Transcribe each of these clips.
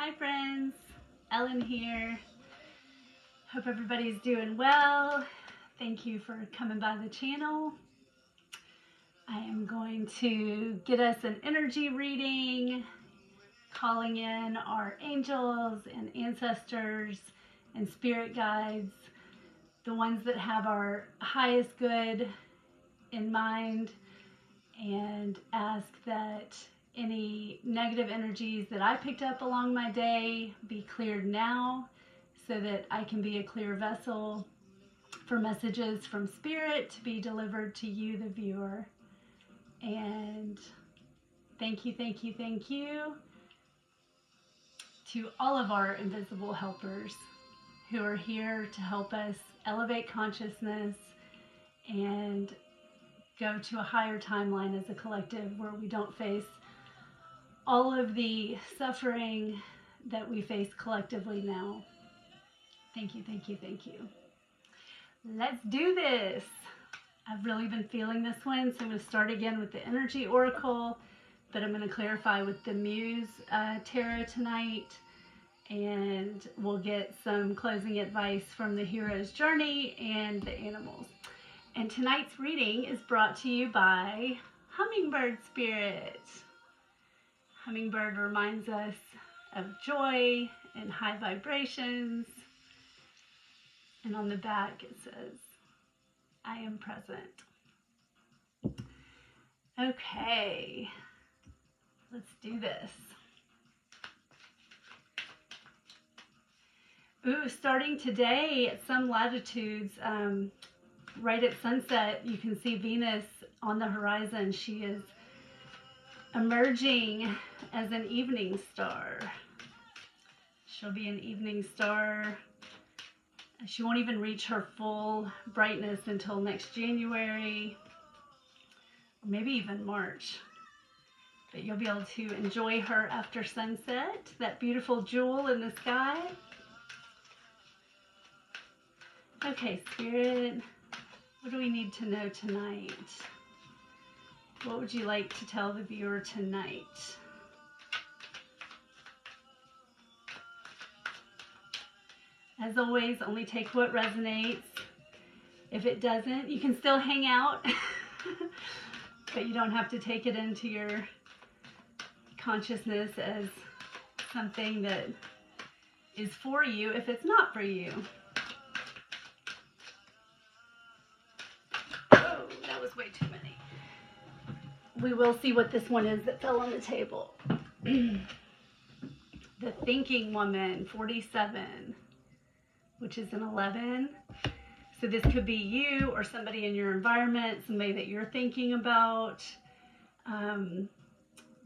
Hi friends, Ellen here. Hope everybody's doing well. Thank you for coming by the channel. I am going to get us an energy reading, calling in our angels and ancestors and spirit guides, the ones that have our highest good in mind, and ask that any negative energies that I picked up along my day be cleared now so that I can be a clear vessel for messages from spirit to be delivered to you, the viewer. And thank you, thank you, thank you to all of our invisible helpers who are here to help us elevate consciousness and go to a higher timeline as a collective where we don't face all of the suffering that we face collectively now. Thank you, thank you, thank you. Let's do this. I've really been feeling this one, so I'm going to start again with the energy oracle, but I'm going to clarify with the Muse tarot tonight, and we'll get some closing advice from the hero's journey and the animals. And tonight's reading is brought to you by Hummingbird Spirit. Hummingbird reminds us of joy and high vibrations. And on the back it says, I am present. Okay, let's do this. Ooh, starting today at some latitudes, right at sunset, you can see Venus on the horizon. She is emerging as an evening star. She'll be an evening star. She won't even reach her full brightness until next January, or maybe even March. But you'll be able to enjoy her after sunset, that beautiful jewel in the sky. Okay, Spirit, what do we need to know tonight? What would you like to tell the viewer tonight? As always, only take what resonates. If it doesn't, you can still hang out, but you don't have to take it into your consciousness as something that is for you if it's not for you. Oh, that was way too many. We will see what this one is that fell on the table. The Thinking Woman, 47. Which is an 11. So this could be you or somebody in your environment, somebody that you're thinking about.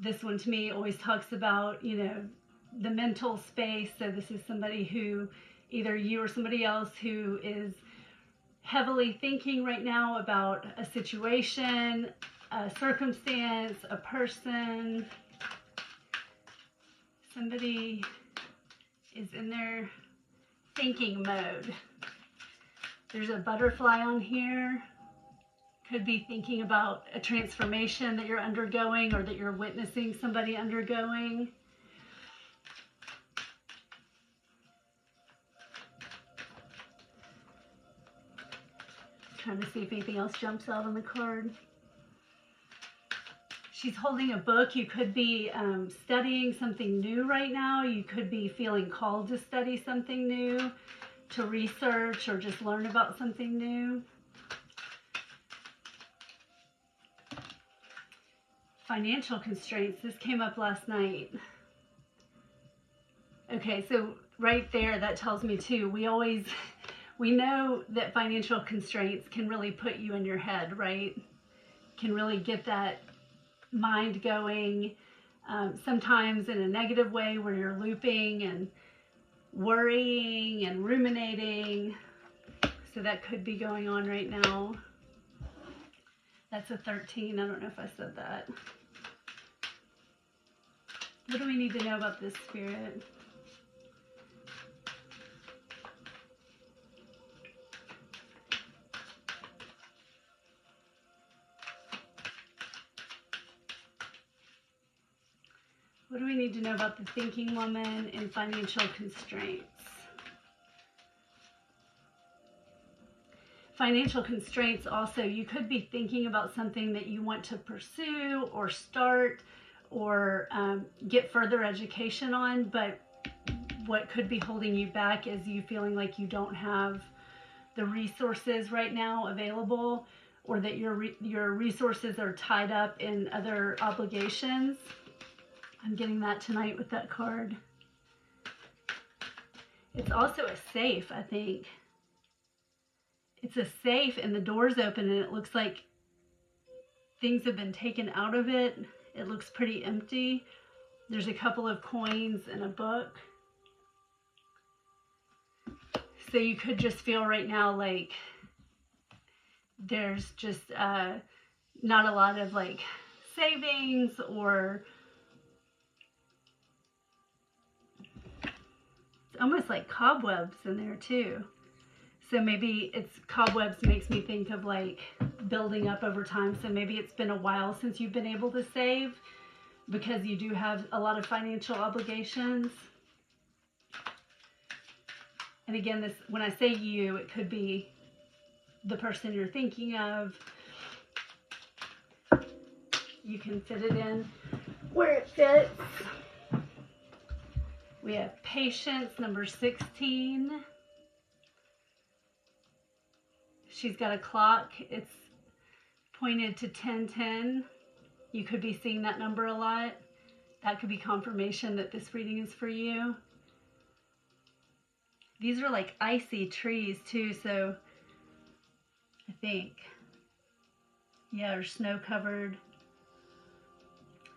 This one to me always talks about, you know, the mental space. So this is somebody who, either you or somebody else who is heavily thinking right now about a situation, a circumstance, a person. Somebody is in their thinking mode. There's a butterfly on here. Could be thinking about a transformation that you're undergoing or that you're witnessing somebody undergoing. Trying to see if anything else jumps out on the card. She's holding a book. You could be studying something new right now. You could be feeling called to study something new, to research or just learn about something new. Financial constraints. This came up last night. Okay, so right there, that tells me too, we know that financial constraints can really put you in your head, right? Can really get that mind going, sometimes in a negative way where you're looping and worrying and ruminating. So that could be going on right now. That's a 13. I don't know if I said that. What do we need to know about this, Spirit? What do we need need to know about the thinking woman and financial constraints. Financial constraints also, you could be thinking about something that you want to pursue or start or get further education on, but what could be holding you back is you feeling like you don't have the resources right now available, or that your resources are tied up in other obligations. I'm getting that tonight with that card. It's also a safe, I think. It's a safe and the door's open and it looks like things have been taken out of it. It looks pretty empty. There's a couple of coins and a book. So you could just feel right now like there's just not a lot of like savings, or it's almost like cobwebs in there too. So maybe it's cobwebs makes me think of like building up over time. So maybe it's been a while since you've been able to save because you do have a lot of financial obligations. And again, this, when I say you, it could be the person you're thinking of. You can fit it in where it fits. We have patience, number 16. She's got a clock. It's pointed to 10:10. You could be seeing that number a lot. That could be confirmation that this reading is for you. These are like icy trees too, so I think, yeah, or snow covered.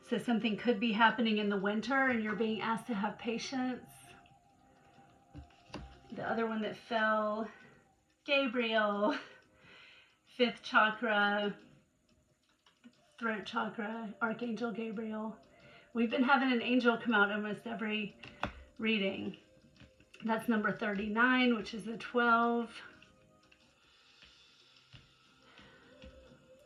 So something could be happening in the winter and you're being asked to have patience. The other one that fell, Gabriel, 5th chakra, throat chakra, Archangel Gabriel. We've been having an angel come out almost every reading. That's number 39, which is a 12.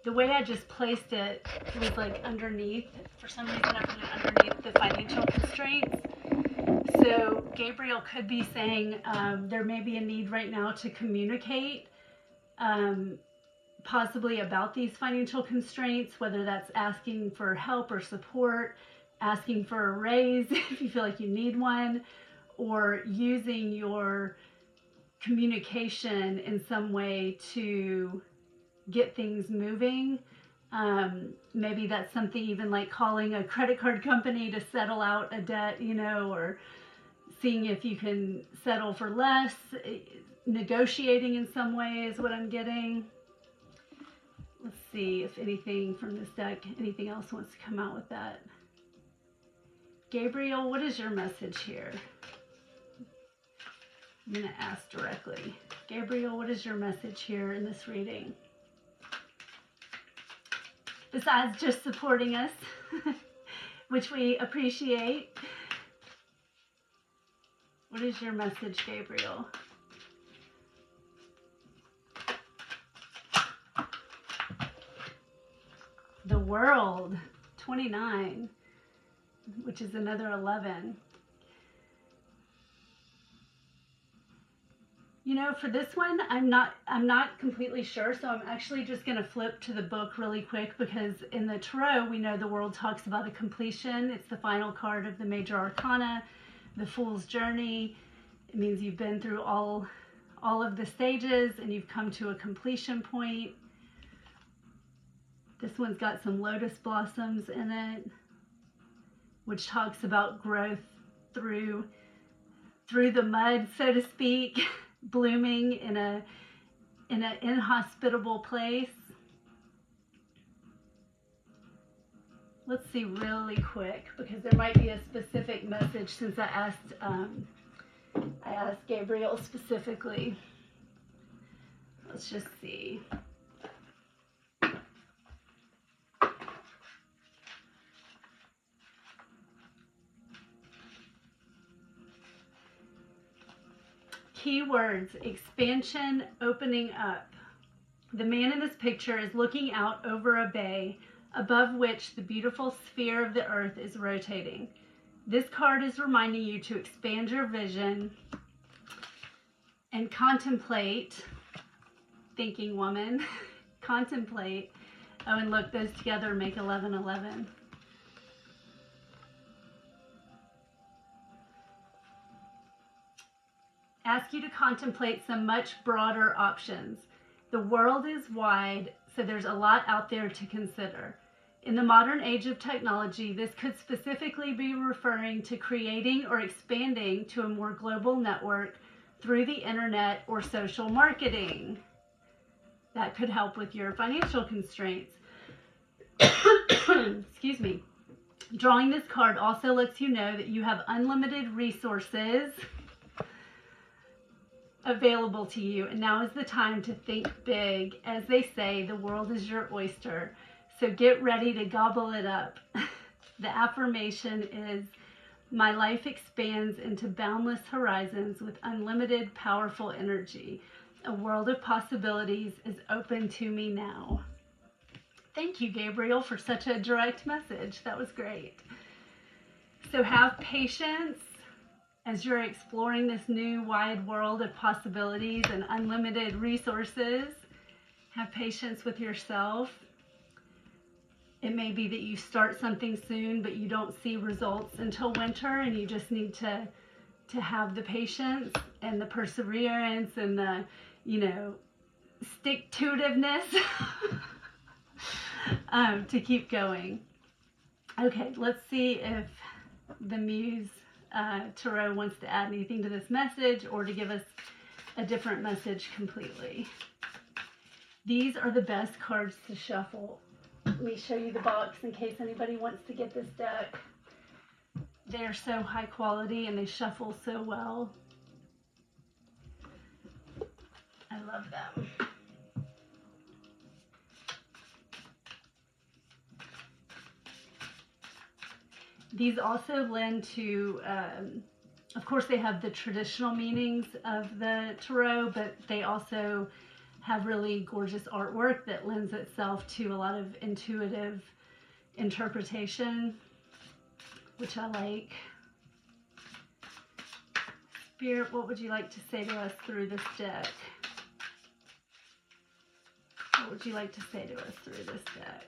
The way I just placed it was like underneath. For some reason, I put it underneath the financial constraints. So Gabriel could be saying there may be a need right now to communicate possibly about these financial constraints, whether that's asking for help or support, asking for a raise if you feel like you need one, or using your communication in some way to get things moving. Maybe that's something even like calling a credit card company to settle out a debt, you know, or seeing if you can settle for less, negotiating in some way is what I'm getting. Let's see if anything from this deck, anything else wants to come out with that. Gabriel, what is your message here? I'm going to ask directly. Gabriel, what is your message here in this reading? Besides just supporting us, which we appreciate. What is your message, Gabriel? The World, 29, which is another 11. You know, for this one, I'm not completely sure, so I'm actually just going to flip to the book really quick, because in the Tarot, we know the World talks about a completion. It's the final card of the major arcana, the Fool's Journey. It means you've been through all of the stages and you've come to a completion point. This one's got some lotus blossoms in it, which talks about growth through the mud, so to speak. Blooming in an inhospitable place. Let's see really quick, because there might be a specific message since I asked Gabriel specifically. Let's just see. Keywords: expansion, opening up. The man in this picture is looking out over a bay above which the beautiful sphere of the earth is rotating. This card is reminding you to expand your vision and contemplate, thinking woman, contemplate. Oh, and look, those together make 1111. Ask you to contemplate some much broader options. The world is wide, so there's a lot out there to consider. In the modern age of technology, this could specifically be referring to creating or expanding to a more global network through the internet or social marketing. That could help with your financial constraints. Excuse me. Drawing this card also lets you know that you have unlimited resources available to you, and now is the time to think big. As they say, the world is your oyster, so get ready to gobble it up. The affirmation is, my life expands into boundless horizons with unlimited powerful energy. A world of possibilities is open to me now. Thank you, Gabriel, for such a direct message. That was great. So have patience as you're exploring this new wide world of possibilities and unlimited resources. Have patience with yourself. It may be that you start something soon, but you don't see results until winter, and you just need to have the patience and the perseverance and the, stick-to-itiveness to keep going. Okay, let's see if the Muse Tarot wants to add anything to this message or to give us a different message completely. These are the best cards to shuffle. Let me show you the box in case anybody wants to get this deck. They are so high quality and they shuffle so well. I love them. These also lend to, of course they have the traditional meanings of the tarot, but they also have really gorgeous artwork that lends itself to a lot of intuitive interpretation, which I like. Spirit, what would you like to say to us through this deck? What would you like to say to us through this deck?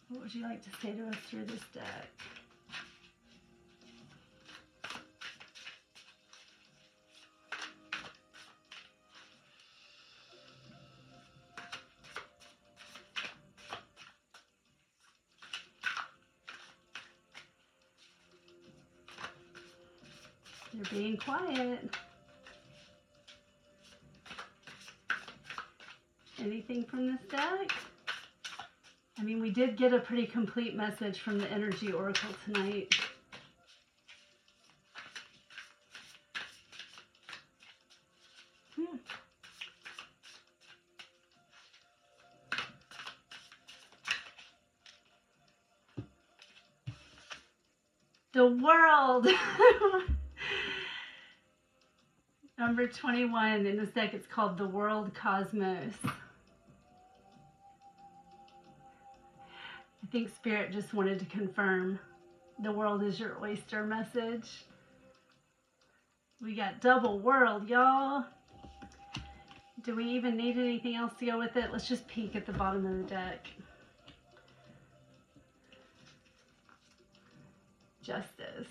What would you like to say to us through this deck? You're being quiet. Anything from this deck? I mean, we did get a pretty complete message from the Energy Oracle tonight. The world. Number 21 in this deck, it's called the World Cosmos. I think Spirit just wanted to confirm the world is your oyster message. We got double world, y'all. Do we even need anything else to go with it? Let's just peek at the bottom of the deck. Justice.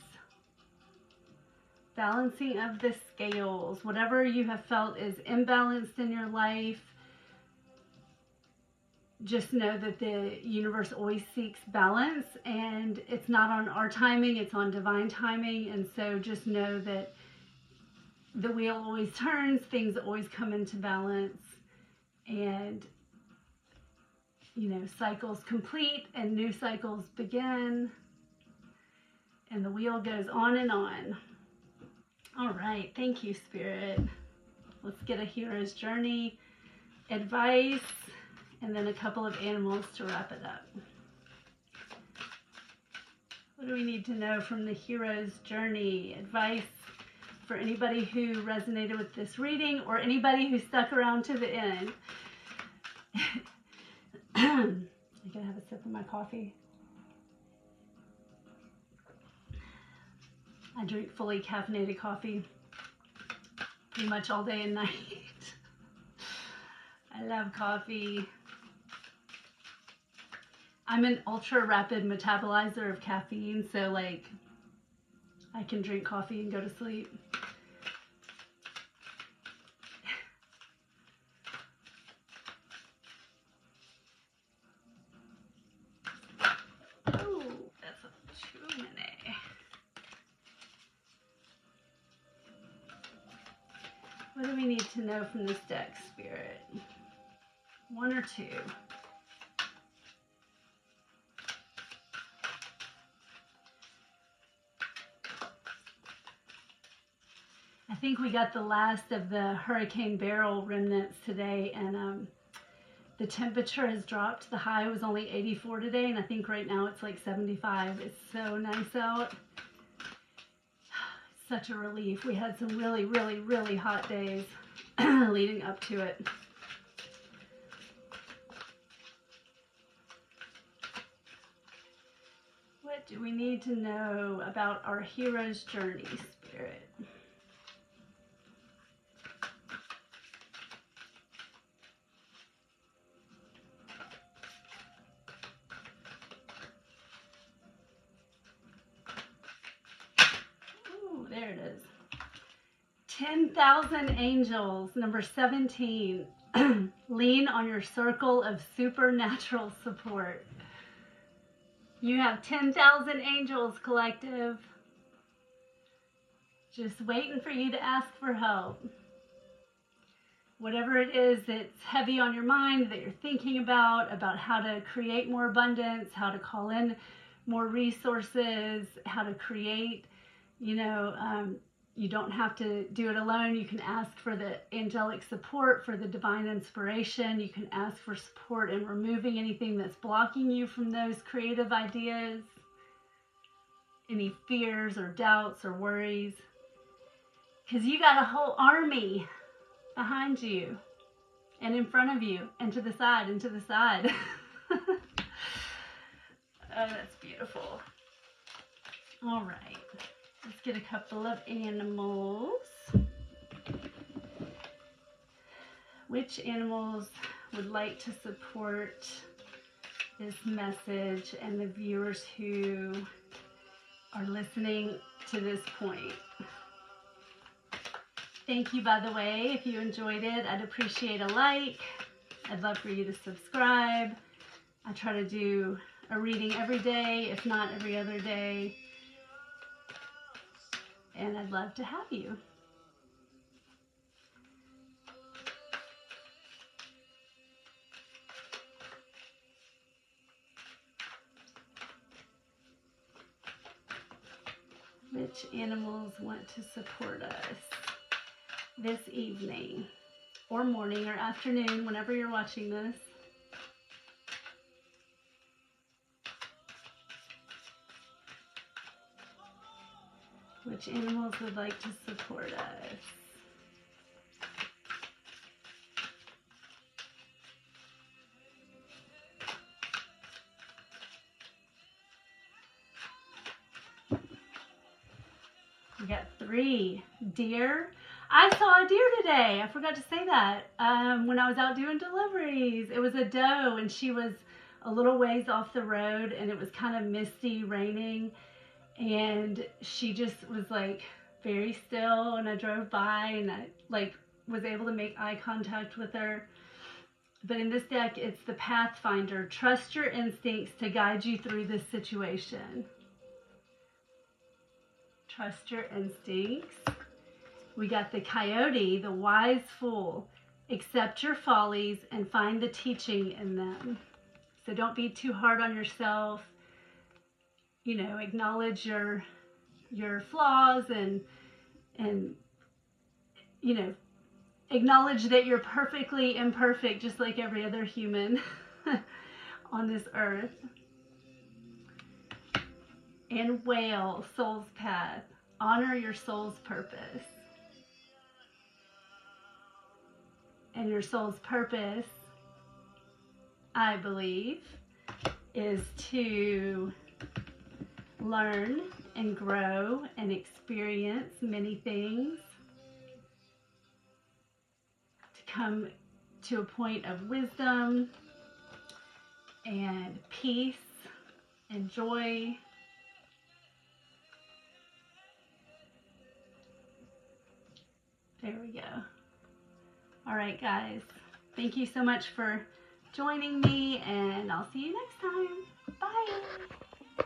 Balancing of the scales. Whatever you have felt is imbalanced in your life, just know that the universe always seeks balance, and it's not on our timing, it's on divine timing. And so just know that the wheel always turns, things always come into balance, and cycles complete and new cycles begin, and the wheel goes on and on. All right, thank you, Spirit. Let's get a hero's journey advice and then a couple of animals to wrap it up. What do we need to know from the hero's journey advice for anybody who resonated with this reading or anybody who stuck around to the end. I'm gonna have a sip of my coffee. I drink fully caffeinated coffee pretty much all day and night. I love coffee. I'm an ultra rapid metabolizer of caffeine, so like I can drink coffee and go to sleep. Oh, that's too many. What do we need to know from this deck, Spirit? One or two? I think we got the last of the hurricane barrel remnants today, and the temperature has dropped. The high was only 84 today, and I think right now it's like 75. It's so nice out. It's such a relief. We had some really, really, really hot days leading up to it. What do we need to know about our hero's journey, Spirit? There it is. 10,000 angels, number 17. Lean on your circle of supernatural support. You have 10,000 angels, collective. Just waiting for you to ask for help. Whatever it is that's heavy on your mind, that you're thinking about how to create more abundance, how to call in more resources, how to create. You know, you don't have to do it alone. You can ask for the angelic support, for the divine inspiration. You can ask for support in removing anything that's blocking you from those creative ideas, any fears or doubts or worries. Because you got a whole army behind you and in front of you and to the side and to the side. Oh, that's beautiful. All right. Let's get a couple of animals. Which animals would like to support this message and the viewers who are listening to this point? Thank you, by the way. If you enjoyed it, I'd appreciate a like. I'd love for you to subscribe. I try to do a reading every day, if not every other day. And I'd love to have you. Which animals want to support us this evening or morning or afternoon, whenever you're watching this? Which animals would like to support us? We got 3. Deer. I saw a deer today. I forgot to say that. When I was out doing deliveries. It was a doe, and she was a little ways off the road, and it was kind of misty, raining. And she just was like very still, and I drove by and I like was able to make eye contact with her. But in this deck, it's the Pathfinder. Trust your instincts to guide you through this situation. Trust your instincts. We got the Coyote, the wise fool. Accept your follies and find the teaching in them. So don't be too hard on yourself. You know, acknowledge your flaws and you know, acknowledge that you're perfectly imperfect, just like every other human on this earth. And Whale, soul's path. Honor your soul's purpose. And your soul's purpose, I believe, is to learn and grow and experience many things, to come to a point of wisdom and peace and joy. There we go. All right, guys. Thank you so much for joining me, and I'll see you next time. Bye.